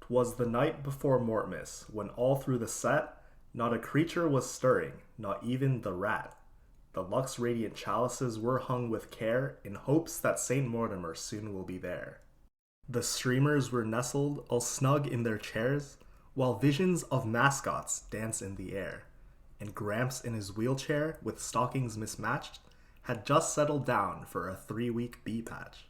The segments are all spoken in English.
'Twas the night before Mortmas, when all through the set, not a creature was stirring, not even the rat. The Lux Radiant chalices were hung with care, in hopes that St. Mortimer soon will be there. The streamers were nestled all snug in their chairs, while visions of mascots dance in the air. And Gramps in his wheelchair, with stockings mismatched, had just settled down for a 3-week bee patch.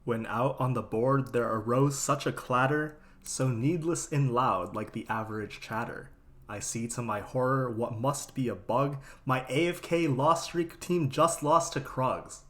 When out on the board there arose such a clatter, so needless and loud like the average chatter, I see to my horror what must be a bug, my AFK lost streak team just lost to Krugs.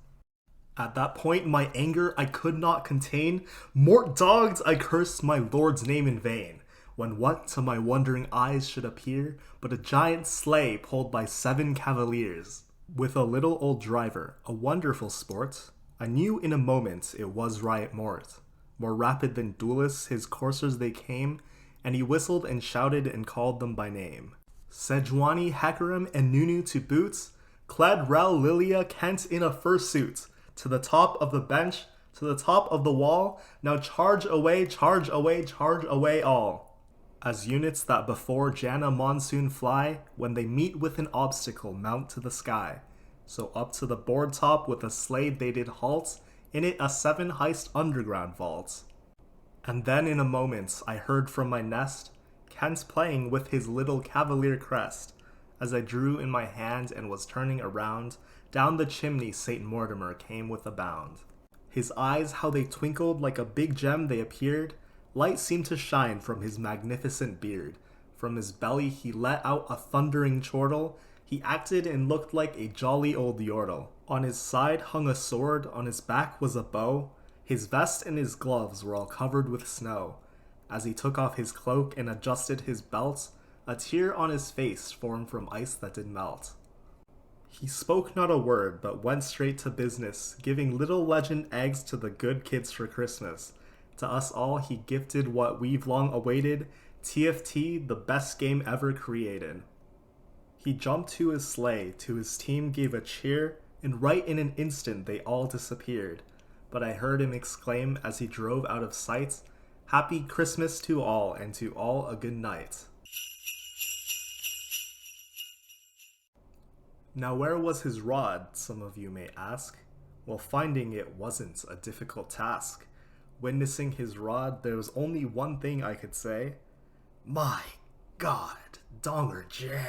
At that point my anger I could not contain, mort dogs I cursed my lord's name in vain, when what to my wondering eyes should appear but a giant sleigh pulled by 7 cavaliers, with a little old driver, a wonderful sport. I knew in a moment it was Riot Mort. More rapid than duelists his coursers they came, and he whistled and shouted and called them by name. Sejuani, Hecarim, and Nunu to boots, clad Rel, Lilia, Kent in a fursuit, to the top of the bench, to the top of the wall, now charge away, charge away, charge away all. As units that before Janna Monsoon fly, when they meet with an obstacle mount to the sky. So up to the board top with a sleigh they did halt, in it a 7 heist underground vault. And then in a moment I heard from my nest, Kent playing with his little cavalier crest. As I drew in my hand and was turning around, down the chimney St. Mortimer came with a bound. His eyes how they twinkled like a big gem they appeared, light seemed to shine from his magnificent beard. From his belly he let out a thundering chortle, he acted and looked like a jolly old yordle. On his side hung a sword, on his back was a bow, his vest and his gloves were all covered with snow. As he took off his cloak and adjusted his belt, a tear on his face formed from ice that did melt. He spoke not a word, but went straight to business, giving little legend eggs to the good kids for Christmas. To us all he gifted what we've long awaited, TFT, the best game ever created. He jumped to his sleigh, to his team gave a cheer, and right in an instant they all disappeared. But I heard him exclaim as he drove out of sight, Happy Christmas to all, and to all a good night. Now where was his rod, some of you may ask? Well, finding it wasn't a difficult task. Witnessing his rod, there was only one thing I could say. My God, Donger J.